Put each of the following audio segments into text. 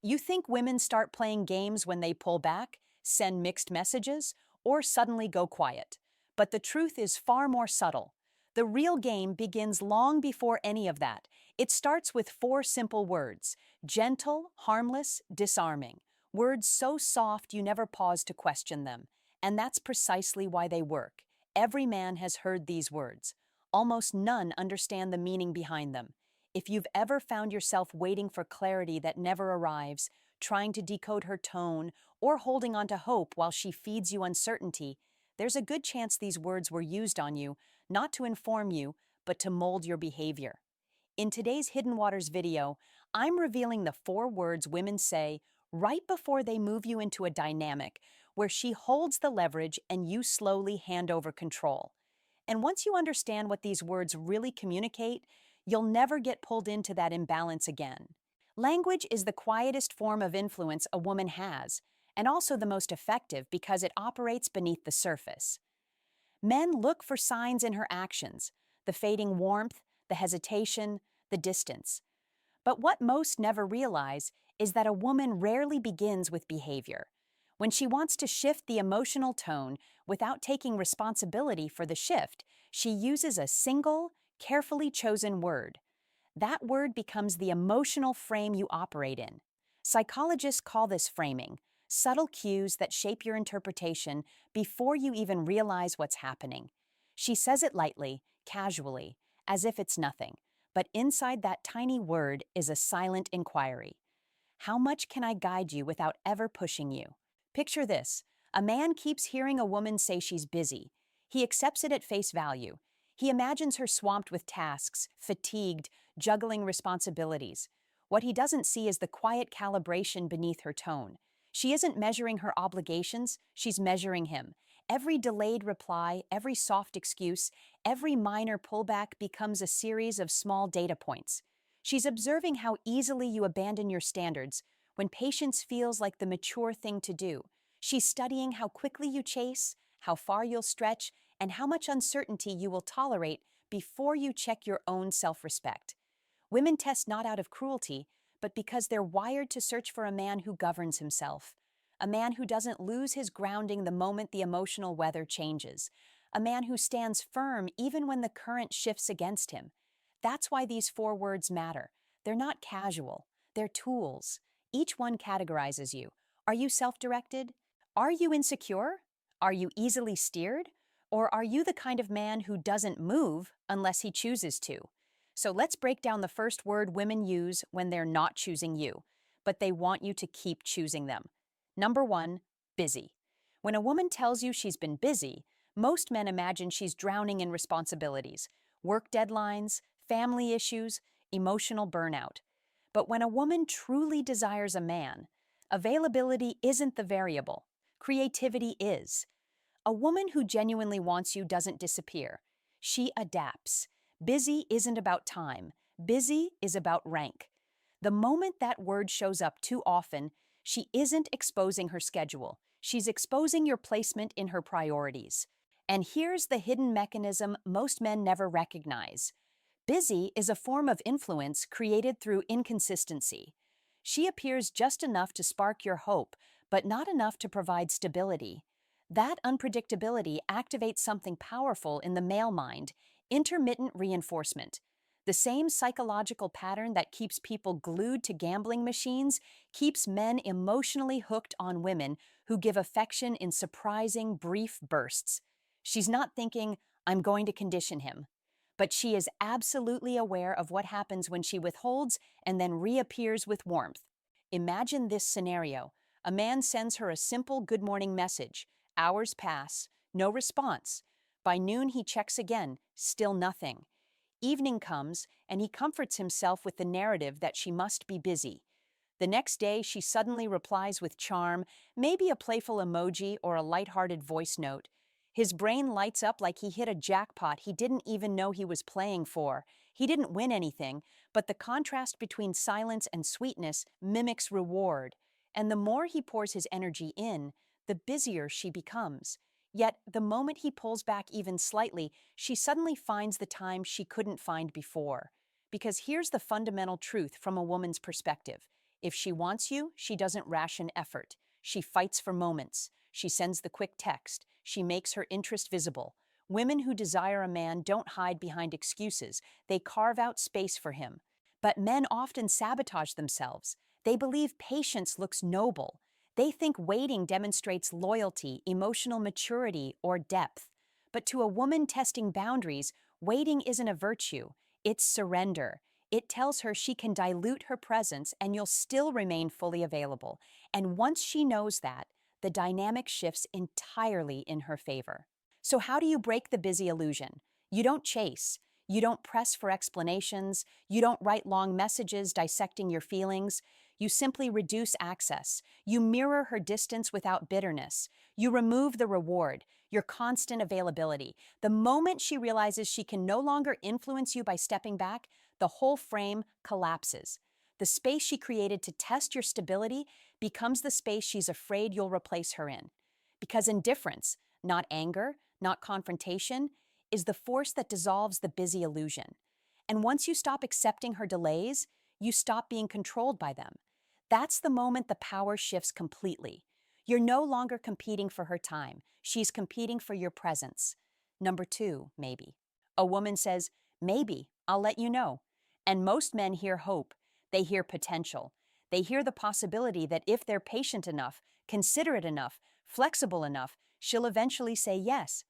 You think women start playing games when they pull back, send mixed messages, or suddenly go quiet. But the truth is far more subtle. The real game begins long before any of that. It starts with four simple words: gentle, harmless, disarming. Words so soft you never pause to question them. And that's precisely why they work. Every man has heard these words. Almost none understand the meaning behind them. If you've ever found yourself waiting for clarity that never arrives, trying to decode her tone, or holding on to hope while she feeds you uncertainty, there's a good chance these words were used on you, not to inform you, but to mold your behavior. In today's Hidden Waters video, I'm revealing the four words women say right before they move you into a dynamic where she holds the leverage and you slowly hand over control. And once you understand what these words really communicate, you'll never get pulled into that imbalance again. Language is the quietest form of influence a woman has, and also the most effective because it operates beneath the surface. Men look for signs in her actions: the fading warmth, the hesitation, the distance. But what most never realize is that a woman rarely begins with behavior. When she wants to shift the emotional tone without taking responsibility for the shift, she uses a single, carefully chosen word. That word becomes the emotional frame you operate in. Psychologists call this framing, subtle cues that shape your interpretation before you even realize what's happening. She says it lightly, casually, as if it's nothing, but inside that tiny word is a silent inquiry. How much can I guide you without ever pushing you? Picture this: a man keeps hearing a woman say she's busy. He accepts it at face value. He imagines her swamped with tasks, fatigued, juggling responsibilities. What he doesn't see is the quiet calibration beneath her tone. She isn't measuring her obligations, she's measuring him. Every delayed reply, every soft excuse, every minor pullback becomes a series of small data points. She's observing how easily you abandon your standards when patience feels like the mature thing to do. She's studying how quickly you chase, how far you'll stretch, and how much uncertainty you will tolerate before you check your own self-respect. Women test not out of cruelty, but because they're wired to search for a man who governs himself, a man who doesn't lose his grounding the moment the emotional weather changes, a man who stands firm even when the current shifts against him. That's why these four words matter. They're not casual, they're tools. Each one categorizes you. Are you self-directed? Are you insecure? Are you easily steered? Or are you the kind of man who doesn't move unless he chooses to? So let's break down the first word women use when they're not choosing you, but they want you to keep choosing them. Number one, busy. When a woman tells you she's been busy, most men imagine she's drowning in responsibilities, work deadlines, family issues, emotional burnout. But when a woman truly desires a man, availability isn't the variable. Creativity is. A woman who genuinely wants you doesn't disappear. She adapts. Busy isn't about time. Busy is about rank. The moment that word shows up too often, she isn't exposing her schedule. She's exposing your placement in her priorities. And here's the hidden mechanism most men never recognize. Busy is a form of influence created through inconsistency. She appears just enough to spark your hope, but not enough to provide stability. That unpredictability activates something powerful in the male mind: intermittent reinforcement. The same psychological pattern that keeps people glued to gambling machines keeps men emotionally hooked on women who give affection in surprising, brief bursts. She's not thinking, "I'm going to condition him." But she is absolutely aware of what happens when she withholds and then reappears with warmth. Imagine this scenario. A man sends her a simple good morning message. Hours pass, no response. By noon, he checks again, still nothing. Evening comes, and he comforts himself with the narrative that she must be busy. The next day, she suddenly replies with charm, maybe a playful emoji or a lighthearted voice note. His brain lights up like he hit a jackpot he didn't even know he was playing for. He didn't win anything, but the contrast between silence and sweetness mimics reward. And the more he pours his energy in, the busier she becomes. Yet, the moment he pulls back even slightly, she suddenly finds the time she couldn't find before. Because here's the fundamental truth from a woman's perspective: If she wants you, she doesn't ration effort. She fights for moments. She sends the quick text. She makes her interest visible. Women who desire a man don't hide behind excuses. They carve out space for him. But men often sabotage themselves. They believe patience looks noble. They think waiting demonstrates loyalty, emotional maturity, or depth. But to a woman testing boundaries, waiting isn't a virtue, it's surrender. It tells her she can dilute her presence and you'll still remain fully available. And once she knows that, the dynamic shifts entirely in her favor. So, how do you break the busy illusion? You don't chase. You don't press for explanations. You don't write long messages dissecting your feelings. You simply reduce access. You mirror her distance without bitterness. You remove the reward, your constant availability. The moment she realizes she can no longer influence you by stepping back, the whole frame collapses. The space she created to test your stability becomes the space she's afraid you'll replace her in. Because indifference, not anger, not confrontation, is the force that dissolves the busy illusion. And once you stop accepting her delays, you stop being controlled by them. That's the moment the power shifts completely. You're no longer competing for her time. She's competing for your presence. Number two, maybe. A woman says, maybe, I'll let you know. And most men hear hope. They hear potential. They hear the possibility that if they're patient enough, considerate enough, flexible enough, she'll eventually say yes.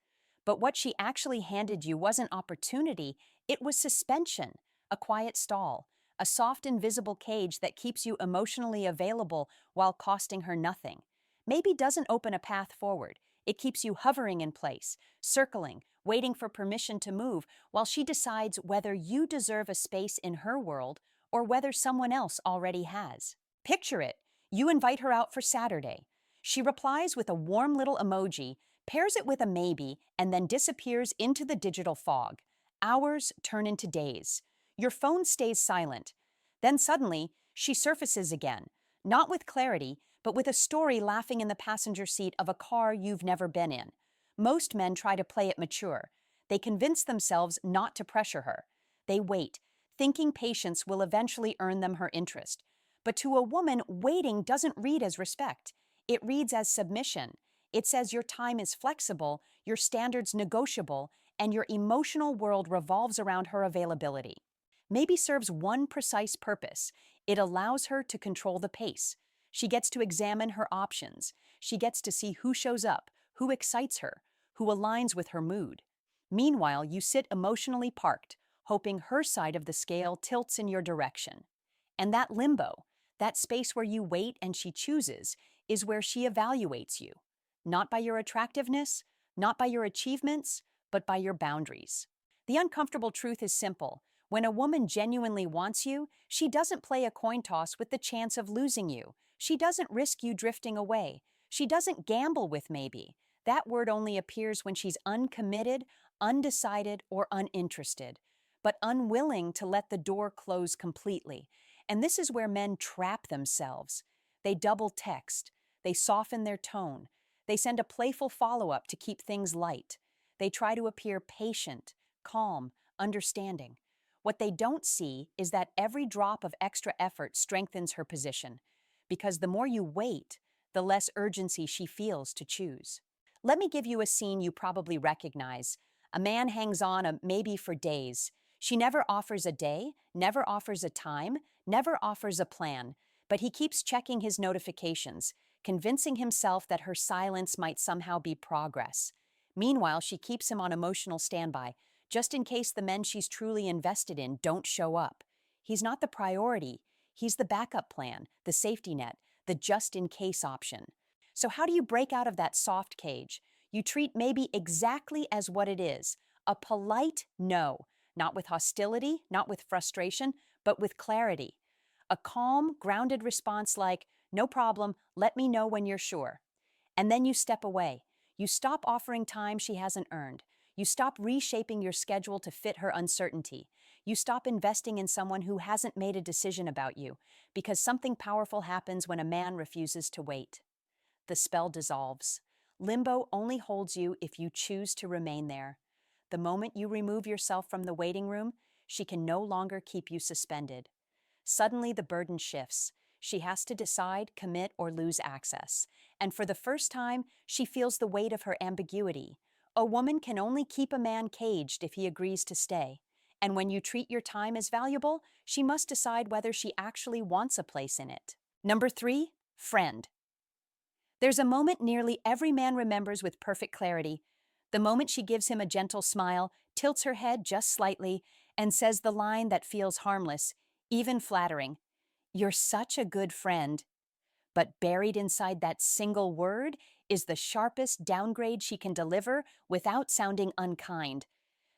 But what she actually handed you wasn't opportunity, it was suspension, a quiet stall, a soft invisible cage that keeps you emotionally available while costing her nothing. Maybe doesn't open a path forward. It keeps you hovering in place, circling, waiting for permission to move, while she decides whether you deserve a space in her world or whether someone else already has. Picture it. You invite her out for Saturday. She replies with a warm little emoji, pairs it with a maybe, and then disappears into the digital fog. Hours turn into days. Your phone stays silent. Then suddenly, she surfaces again, not with clarity, but with a story laughing in the passenger seat of a car you've never been in. Most men try to play it mature. They convince themselves not to pressure her. They wait, thinking patience will eventually earn them her interest. But to a woman, waiting doesn't read as respect. It reads as submission. It says your time is flexible, your standards negotiable, and your emotional world revolves around her availability. Maybe serves one precise purpose. It allows her to control the pace. She gets to examine her options. She gets to see who shows up, who excites her, who aligns with her mood. Meanwhile, you sit emotionally parked, hoping her side of the scale tilts in your direction. And that limbo, that space where you wait and she chooses, is where she evaluates you. Not by your attractiveness, not by your achievements, but by your boundaries. The uncomfortable truth is simple. When a woman genuinely wants you, she doesn't play a coin toss with the chance of losing you. She doesn't risk you drifting away. She doesn't gamble with maybe. That word only appears when she's uncommitted, undecided, or uninterested, but unwilling to let the door close completely. And this is where men trap themselves. They double text. They soften their tone. They send a playful follow-up to keep things light. They try to appear patient, calm, understanding. What they don't see is that every drop of extra effort strengthens her position, because the more you wait, the less urgency she feels to choose. Let me give you a scene you probably recognize. A man hangs on a maybe for days. She never offers a day, never offers a time, never offers a plan, but he keeps checking his notifications, convincing himself that her silence might somehow be progress. Meanwhile, she keeps him on emotional standby, just in case the men she's truly invested in don't show up. He's not the priority. He's the backup plan, the safety net, the just-in-case option. So how do you break out of that soft cage? You treat maybe exactly as what it is, a polite no, not with hostility, not with frustration, but with clarity. A calm, grounded response like, no problem, let me know when you're sure. And then you step away. You stop offering time she hasn't earned. You stop reshaping your schedule to fit her uncertainty. You stop investing in someone who hasn't made a decision about you, because something powerful happens when a man refuses to wait. The spell dissolves. Limbo only holds you if you choose to remain there. The moment you remove yourself from the waiting room, she can no longer keep you suspended. Suddenly the burden shifts. She has to decide, commit, or lose access. And for the first time, she feels the weight of her ambiguity. A woman can only keep a man caged if he agrees to stay. And when you treat your time as valuable, she must decide whether she actually wants a place in it. Number 3, friend. There's a moment nearly every man remembers with perfect clarity. The moment she gives him a gentle smile, tilts her head just slightly, and says the line that feels harmless, even flattering. You're such a good friend. But buried inside that single word is the sharpest downgrade she can deliver without sounding unkind.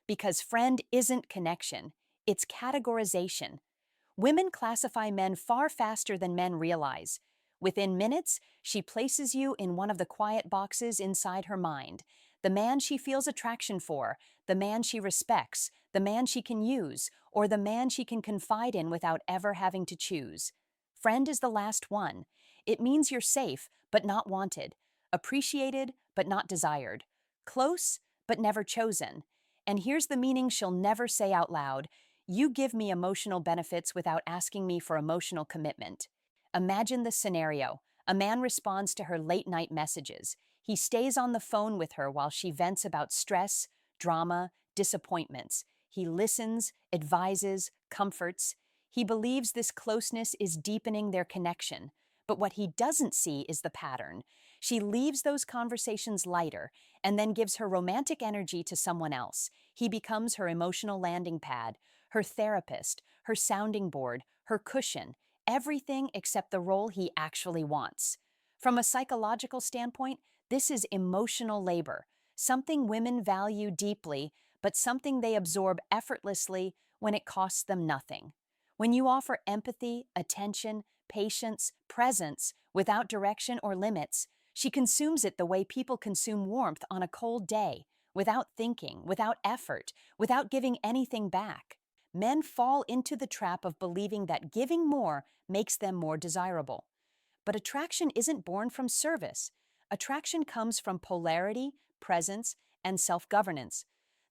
Because friend isn't connection, it's categorization. Women classify men far faster than men realize. Within minutes, she places you in one of the quiet boxes inside her mind. The man she feels attraction for, the man she respects, the man she can use, or the man she can confide in without ever having to choose. Friend is the last one. It means you're safe, but not wanted, appreciated, but not desired, close, but never chosen. And here's the meaning she'll never say out loud. You give me emotional benefits without asking me for emotional commitment. Imagine the scenario. A man responds to her late-night messages. He stays on the phone with her while she vents about stress, drama, disappointments. He listens, advises, comforts. He believes this closeness is deepening their connection. But what he doesn't see is the pattern. She leaves those conversations lighter and then gives her romantic energy to someone else. He becomes her emotional landing pad, her therapist, her sounding board, her cushion, everything except the role he actually wants. From a psychological standpoint, this is emotional labor, something women value deeply, but something they absorb effortlessly when it costs them nothing. When you offer empathy, attention, patience, presence, without direction or limits, she consumes it the way people consume warmth on a cold day, without thinking, without effort, without giving anything back. Men fall into the trap of believing that giving more makes them more desirable. But attraction isn't born from service. Attraction comes from polarity, presence, and self-governance.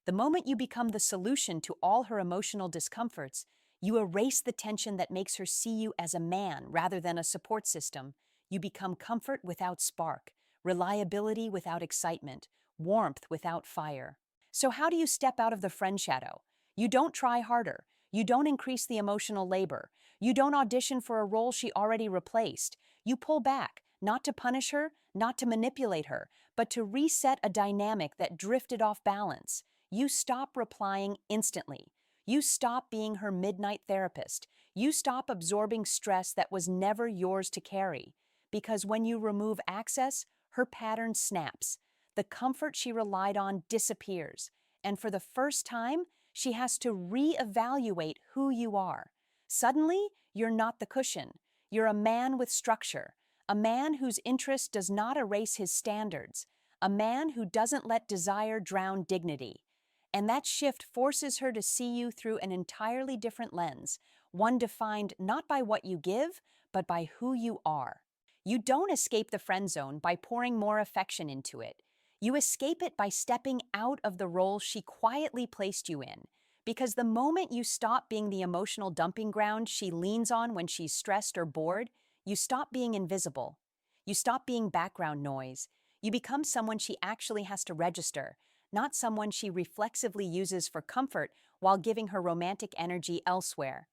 The moment you become the solution to all her emotional discomforts, you erase the tension that makes her see you as a man rather than a support system. You become comfort without spark, reliability without excitement, warmth without fire. So how do you step out of the friend shadow? You don't try harder. You don't increase the emotional labor. You don't audition for a role she already replaced. You pull back, not to punish her, not to manipulate her, but to reset a dynamic that drifted off balance. You stop replying instantly. You stop being her midnight therapist. You stop absorbing stress that was never yours to carry. Because when you remove access, her pattern snaps. The comfort she relied on disappears. And for the first time, she has to reevaluate who you are. Suddenly, you're not the cushion. You're a man with structure, a man whose interest does not erase his standards, a man who doesn't let desire drown dignity. And that shift forces her to see you through an entirely different lens, one defined not by what you give, but by who you are. You don't escape the friend zone by pouring more affection into it. You escape it by stepping out of the role she quietly placed you in. Because the moment you stop being the emotional dumping ground she leans on when she's stressed or bored, you stop being invisible. You stop being background noise. You become someone she actually has to register, not someone she reflexively uses for comfort while giving her romantic energy elsewhere.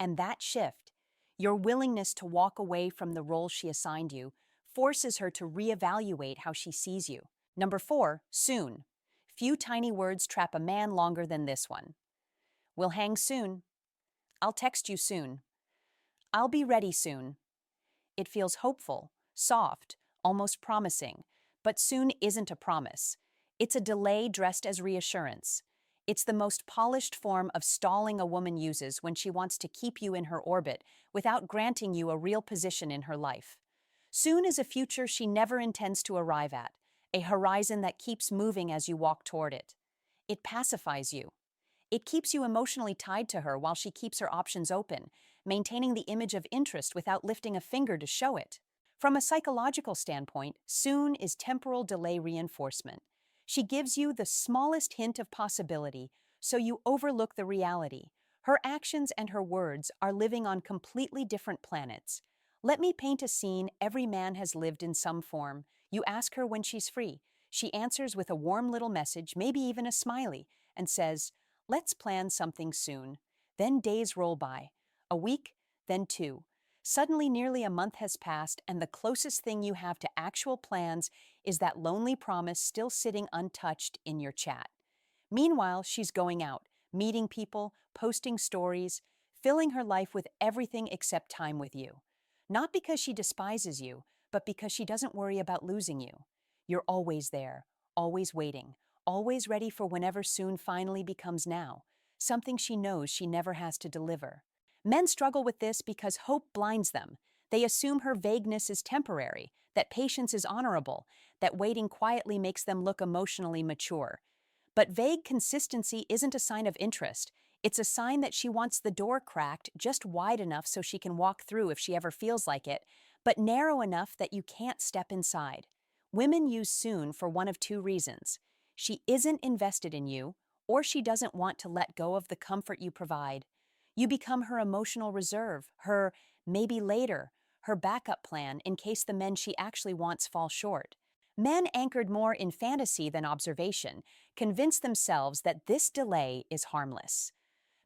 And that shift, your willingness to walk away from the role she assigned you, forces her to reevaluate how she sees you. Number 4, soon. Few tiny words trap a man longer than this one. We'll hang soon. I'll text you soon. I'll be ready soon. It feels hopeful, soft, almost promising, but soon isn't a promise. It's a delay dressed as reassurance. It's the most polished form of stalling a woman uses when she wants to keep you in her orbit without granting you a real position in her life. Soon is a future she never intends to arrive at, a horizon that keeps moving as you walk toward it. It pacifies you. It keeps you emotionally tied to her while she keeps her options open, maintaining the image of interest without lifting a finger to show it. From a psychological standpoint, soon is temporal delay reinforcement. She gives you the smallest hint of possibility, so you overlook the reality. Her actions and her words are living on completely different planets. Let me paint a scene every man has lived in some form. You ask her when she's free. She answers with a warm little message, maybe even a smiley, and says, "Let's plan something soon." Then days roll by. A week, then two. Suddenly, nearly a month has passed, and the closest thing you have to actual plans is that lonely promise still sitting untouched in your chat. Meanwhile, she's going out, meeting people, posting stories, filling her life with everything except time with you. Not because she despises you, but because she doesn't worry about losing you. You're always there, always waiting, always ready for whenever soon finally becomes now, something she knows she never has to deliver. Men struggle with this because hope blinds them. They assume her vagueness is temporary, that patience is honorable, that waiting quietly makes them look emotionally mature. But vague consistency isn't a sign of interest. It's a sign that she wants the door cracked just wide enough so she can walk through if she ever feels like it, but narrow enough that you can't step inside. Women use soon for one of two reasons. She isn't invested in you, or she doesn't want to let go of the comfort you provide. You become her emotional reserve, her maybe later, her backup plan in case the men she actually wants fall short. Men anchored more in fantasy than observation convince themselves that this delay is harmless.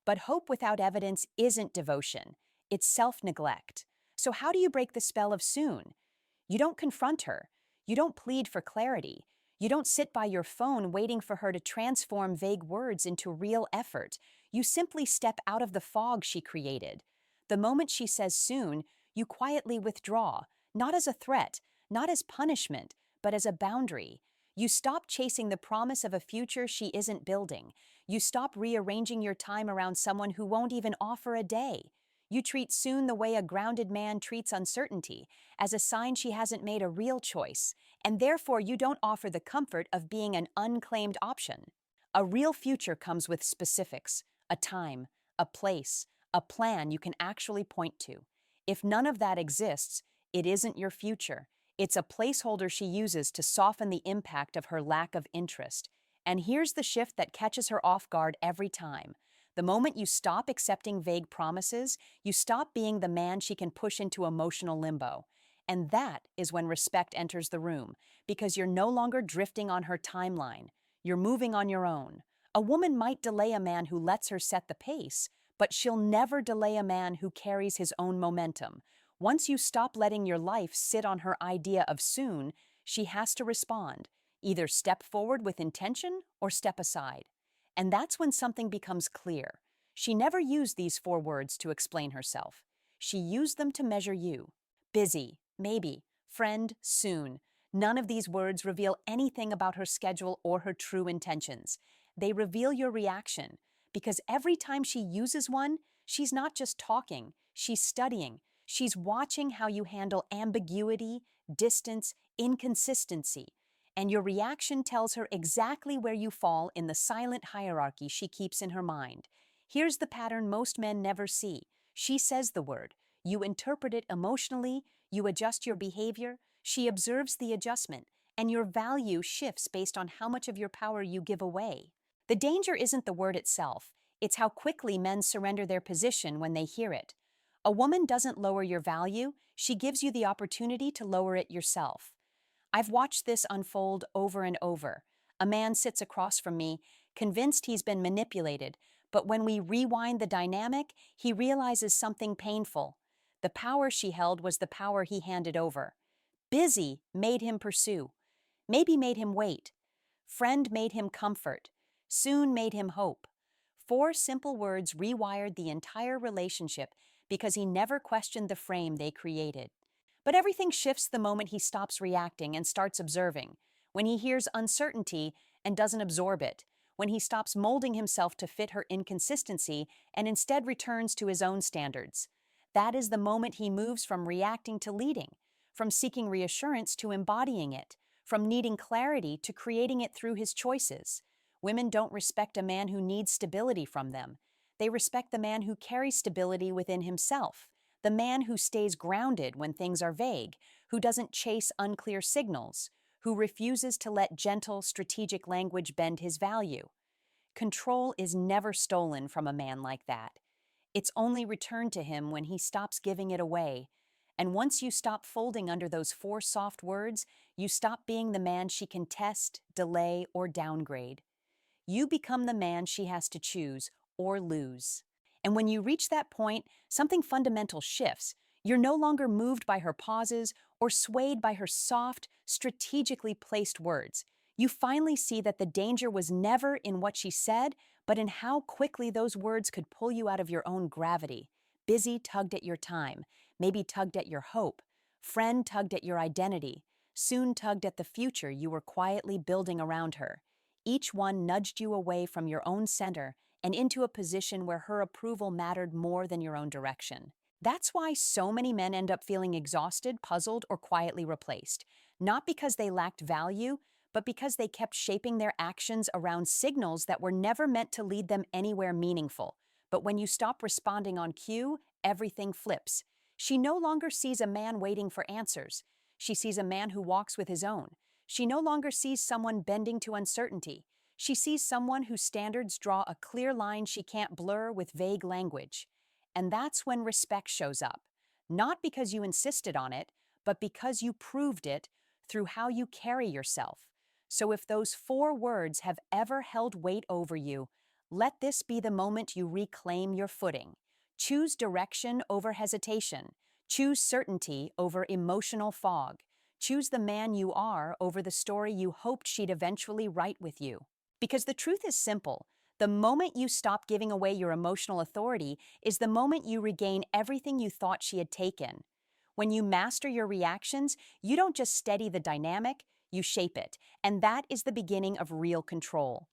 But hope without evidence isn't devotion, it's self-neglect. So how do you break the spell of soon? You don't confront her. You don't plead for clarity. You don't sit by your phone waiting for her to transform vague words into real effort. You simply step out of the fog she created. The moment she says soon, you quietly withdraw, not as a threat, not as punishment, but as a boundary. You stop chasing the promise of a future she isn't building. You stop rearranging your time around someone who won't even offer a day. You treat soon the way a grounded man treats uncertainty, as a sign she hasn't made a real choice, and therefore you don't offer the comfort of being an unclaimed option. A real future comes with specifics, a time, a place, a plan you can actually point to. If none of that exists, it isn't your future. It's a placeholder she uses to soften the impact of her lack of interest. And here's the shift that catches her off guard every time. The moment you stop accepting vague promises, you stop being the man she can push into emotional limbo. And that is when respect enters the room, because you're no longer drifting on her timeline. You're moving on your own. A woman might delay a man who lets her set the pace, but she'll never delay a man who carries his own momentum. Once you stop letting your life sit on her idea of soon, she has to respond. Either step forward with intention or step aside. And that's when something becomes clear. She never used these four words to explain herself. She used them to measure you. Busy, maybe, friend, soon. None of these words reveal anything about her schedule or her true intentions. They reveal your reaction, because every time she uses one, she's not just talking, she's studying. She's watching how you handle ambiguity, distance, inconsistency. And your reaction tells her exactly where you fall in the silent hierarchy she keeps in her mind. Here's the pattern most men never see. She says the word. You interpret it emotionally, you adjust your behavior, she observes the adjustment, and your value shifts based on how much of your power you give away. The danger isn't the word itself, it's how quickly men surrender their position when they hear it. A woman doesn't lower your value, she gives you the opportunity to lower it yourself. I've watched this unfold over and over. A man sits across from me, convinced he's been manipulated, but when we rewind the dynamic, he realizes something painful. The power she held was the power he handed over. Busy made him pursue, maybe made him wait. Friend made him comfort, soon made him hope. Four simple words rewired the entire relationship because he never questioned the frame they created. But everything shifts the moment he stops reacting and starts observing, when he hears uncertainty and doesn't absorb it, when he stops molding himself to fit her inconsistency and instead returns to his own standards. That is the moment he moves from reacting to leading, from seeking reassurance to embodying it, from needing clarity to creating it through his choices. Women don't respect a man who needs stability from them. They respect the man who carries stability within himself, the man who stays grounded when things are vague, who doesn't chase unclear signals, who refuses to let gentle, strategic language bend his value. Control is never stolen from a man like that. It's only returned to him when he stops giving it away. And once you stop folding under those four soft words, you stop being the man she can test, delay, or downgrade. You become the man she has to choose or lose. And when you reach that point, something fundamental shifts. You're no longer moved by her pauses or swayed by her soft, strategically placed words. You finally see that the danger was never in what she said, but in how quickly those words could pull you out of your own gravity. Busy tugged at your time, maybe tugged at your hope, friend tugged at your identity, soon tugged at the future you were quietly building around her. Each one nudged you away from your own center and into a position where her approval mattered more than your own direction. That's why so many men end up feeling exhausted, puzzled, or quietly replaced. Not because they lacked value, but because they kept shaping their actions around signals that were never meant to lead them anywhere meaningful. But when you stop responding on cue, everything flips. She no longer sees a man waiting for answers. She sees a man who walks with his own. She no longer sees someone bending to uncertainty. She sees someone whose standards draw a clear line she can't blur with vague language. And that's when respect shows up. Not because you insisted on it, but because you proved it through how you carry yourself. So if those four words have ever held weight over you, let this be the moment you reclaim your footing. Choose direction over hesitation. Choose certainty over emotional fog. Choose the man you are over the story you hoped she'd eventually write with you. Because the truth is simple. The moment you stop giving away your emotional authority is the moment you regain everything you thought she had taken. When you master your reactions, you don't just steady the dynamic, you shape it. And that is the beginning of real control.